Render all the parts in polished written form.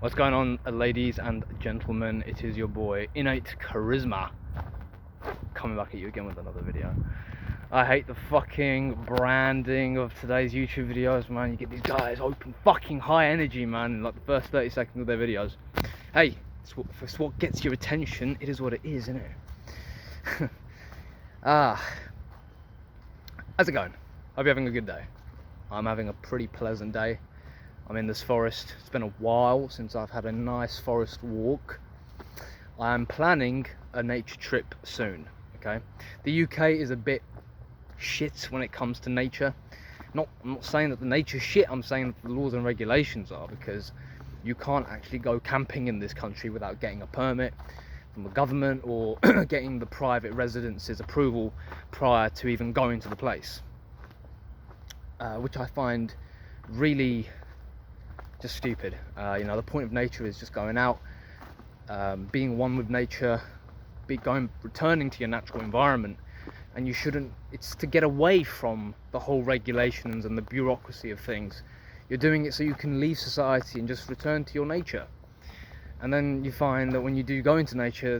What's going on, ladies and gentlemen? It is your boy Innate Charisma coming back at you again with another video. I hate the fucking branding of today's YouTube videos, man. You get these guys open fucking high energy, man, in like the first 30 seconds of their videos. Hey, it's what gets your attention. It is what it is, isn't it? How's it going? Hope you're having a good day. I'm having a pretty pleasant day. I'm in this forest. It's been a while since I've had a nice forest walk. I'm planning a nature trip soon, okay? The UK is a bit shit when it comes to nature. I'm not saying that the nature's shit, I'm saying that the laws and regulations are, because you can't actually go camping in this country without getting a permit from the government or getting the private residence's approval prior to even going to the place. Which I find really just stupid. The point of nature is just going out, being one with nature, returning to your natural environment, and you shouldn't. It's to get away from the whole regulations and the bureaucracy of things. You're doing it so you can leave society and just return to your nature. And then you find that when you do go into nature,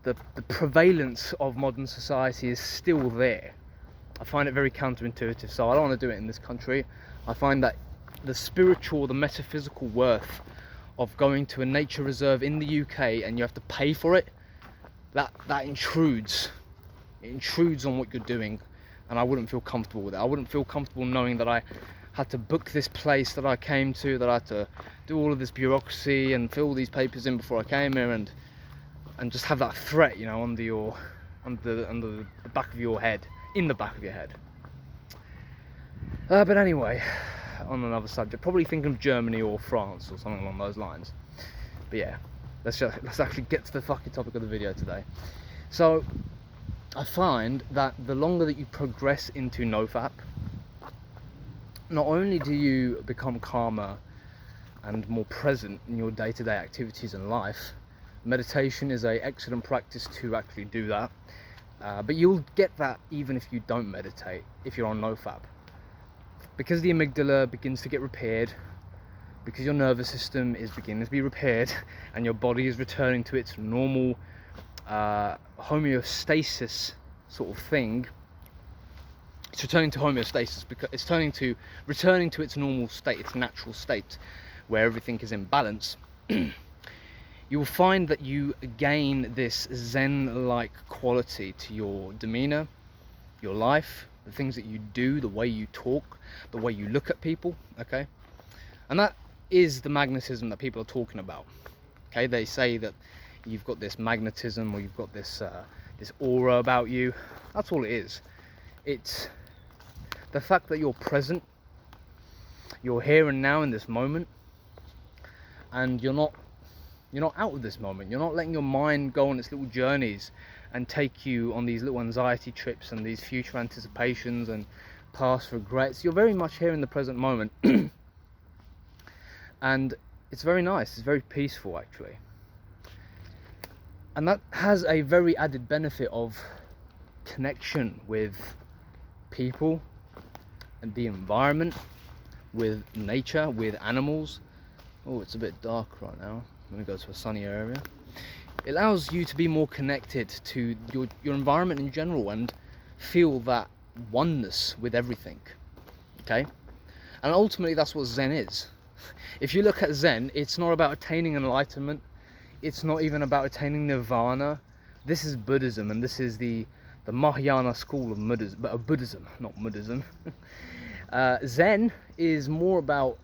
the prevalence of modern society is still there. I find it very counterintuitive, so I don't want to do it in this country. I find that the spiritual, the metaphysical worth of going to a nature reserve in the UK and you have to pay for it, that intrudes. It intrudes on what you're doing, and I wouldn't feel comfortable with it. I wouldn't feel comfortable knowing that I had to book this place that I came to, that I had to do all of this bureaucracy and fill all these papers in before I came here, and just have that threat, under the back of your head, in the back of your head. But anyway, on another subject, probably thinking of Germany or France or something along those lines. But yeah, let's actually get to the fucking topic of the video today. So I find that the longer that you progress into NoFap, not only do you become calmer and more present in your day-to-day activities in life. Meditation is an excellent practice to actually do that, but you'll get that even if you don't meditate, if you're on NoFap. Because the amygdala begins to get repaired, because your nervous system is beginning to be repaired, and your body is returning to its normal homeostasis sort of thing. It's returning to homeostasis because it's returning to its normal state, its natural state, where everything is in balance. You will find that you gain this Zen-like quality to your demeanor, your life, the things that you do, the way you talk, the way you look at people, okay? And that is the magnetism that people are talking about, okay? They say that you've got this magnetism, or you've got this aura about you. That's all it is. It's the fact that you're present, you're here and now in this moment, and you're not out of this moment. You're not letting your mind go on its little journeys and take you on these little anxiety trips and these future anticipations and past regrets. You're very much here in the present moment. And it's very nice, it's very peaceful actually. And that has a very added benefit of connection with people and the environment, with nature, with animals. Oh, it's a bit dark right now. I'm gonna go to a sunnier area. It allows you to be more connected to your environment in general and feel that oneness with everything, okay? And ultimately that's what Zen is. If you look at Zen, it's not about attaining enlightenment. It's not even about attaining nirvana. This is Buddhism, and this is the Mahayana school of Buddhism, not Buddhism. Zen is more about,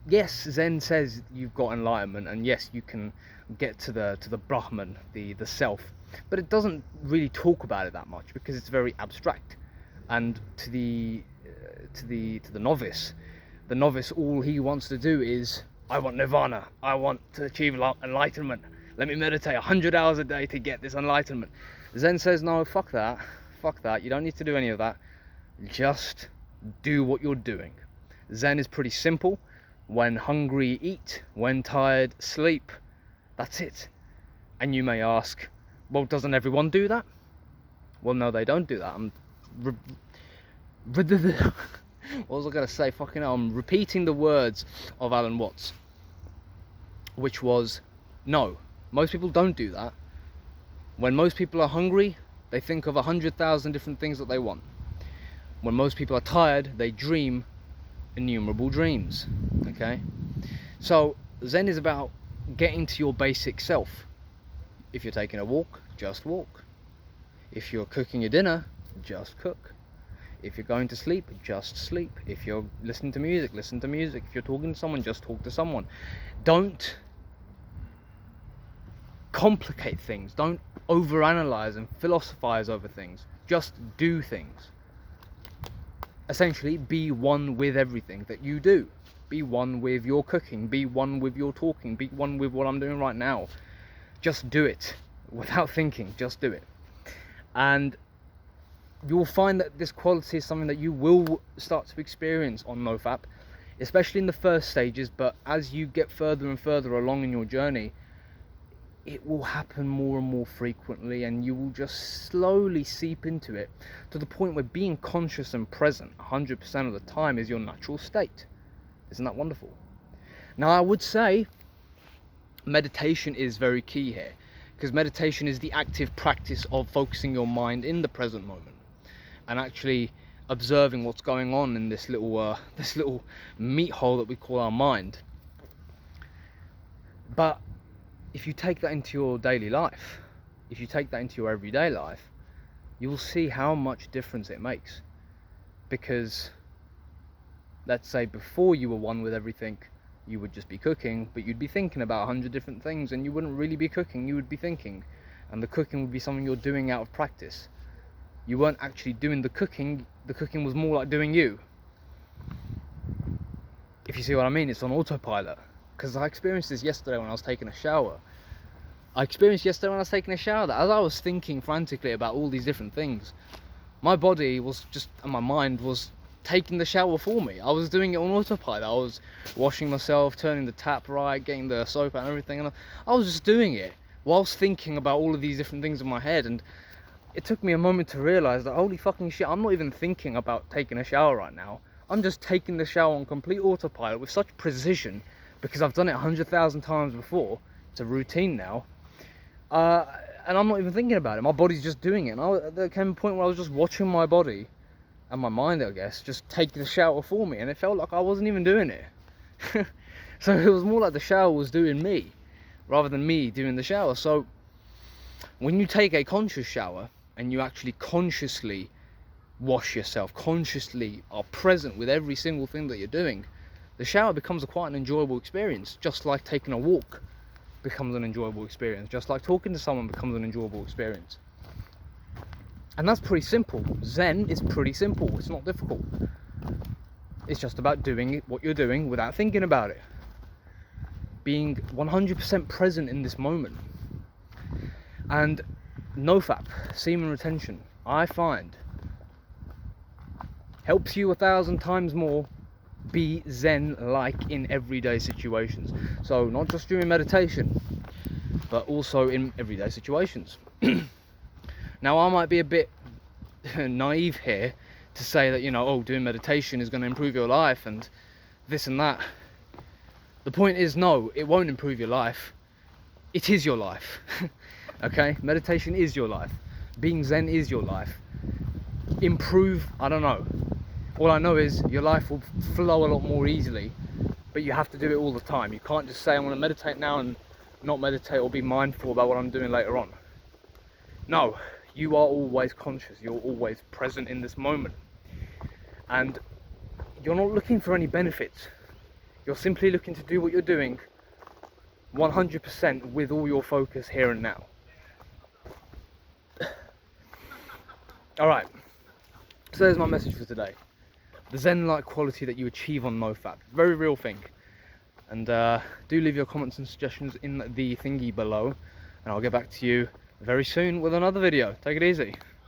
yes, Zen says you've got enlightenment, and yes, you can get to the Brahman, the self, but it doesn't really talk about it that much because it's very abstract. And to the novice, all he wants to do is, I want nirvana, I want to achieve enlightenment, let me meditate 100 hours a day to get this enlightenment. Zen says, no, fuck that, you don't need to do any of that, just do what you're doing. Zen is pretty simple. When hungry, eat. When tired, sleep. That's it. And you may ask, well, doesn't everyone do that? Well, no, they don't do that. What was I going to say? Fucking hell, I'm repeating the words of Alan Watts. which was, no, most people don't do that. When most people are hungry, they think of 100,000 different things that they want. When most people are tired, they dream innumerable dreams. Okay, so Zen is about getting to your basic self. If you're taking a walk, just walk. If you're cooking your dinner, just cook. If you're going to sleep, just sleep. If you're listening to music, listen to music. If you're talking to someone, just talk to someone. Don't complicate things. Don't overanalyze and philosophize over things. Just do things. Essentially, be one with everything that you do. Be one with your cooking. Be one with your talking. Be one with what I'm doing right now. Just do it without thinking. Just do it. And you'll find that this quality is something that you will start to experience on NoFap, especially in the first stages, but as you get further and further along in your journey, it will happen more and more frequently, and you will just slowly seep into it to the point where being conscious and present 100% of the time is your natural state. Isn't that wonderful? Now, I would say meditation is very key here, because meditation is the active practice of focusing your mind in the present moment and actually observing what's going on in this little meat hole that we call our mind. But if you take that into your daily life, if you take that into your everyday life, you'll see how much difference it makes. Because let's say before you were one with everything, you would just be cooking, but you'd be thinking about 100 different things, and you wouldn't really be cooking, you would be thinking. And the cooking would be something you're doing out of practice. You weren't actually doing the cooking was more like doing you. If you see what I mean, it's on autopilot. Because I experienced this yesterday when I was taking a shower. That as I was thinking frantically about all these different things, my body was just, and my mind was taking the shower for me. I was doing it on autopilot. I was washing myself, turning the tap right, getting the soap out and everything, and I was just doing it whilst thinking about all of these different things in my head. And it took me a moment to realise that, holy fucking shit, I'm not even thinking about taking a shower right now. I'm just taking the shower on complete autopilot with such precision, because I've done it 100,000 times before. It's a routine now. And I'm not even thinking about it. My body's just doing it. And there came a point where I was just watching my body and my mind, I guess, just take the shower for me. And it felt like I wasn't even doing it. So it was more like the shower was doing me, rather than me doing the shower. So when you take a conscious shower, and you actually consciously wash yourself, consciously are present with every single thing that you're doing, the shower becomes quite an enjoyable experience, just like taking a walk becomes an enjoyable experience, just like talking to someone becomes an enjoyable experience. And that's pretty simple. Zen is pretty simple. It's not difficult. It's just about doing what you're doing without thinking about it. Being 100% present in this moment. And NoFap, semen retention, I find, helps you 1,000 times more be Zen-like in everyday situations. So not just during meditation, but also in everyday situations. Now, I might be a bit naive here to say that, doing meditation is going to improve your life and this and that. The point is, no, it won't improve your life. It is your life. Okay, meditation is your life. Being Zen is your life. Improve, I don't know. All I know is your life will flow a lot more easily, but you have to do it all the time. You can't just say, I'm going to meditate now and not meditate or be mindful about what I'm doing later on. No, you are always conscious. You're always present in this moment. And you're not looking for any benefits. You're simply looking to do what you're doing 100% with all your focus here and now. Alright, so there's my message for today. The Zen-like quality that you achieve on NoFap. Very real thing. And do leave your comments and suggestions in the thingy below, and I'll get back to you very soon with another video. Take it easy.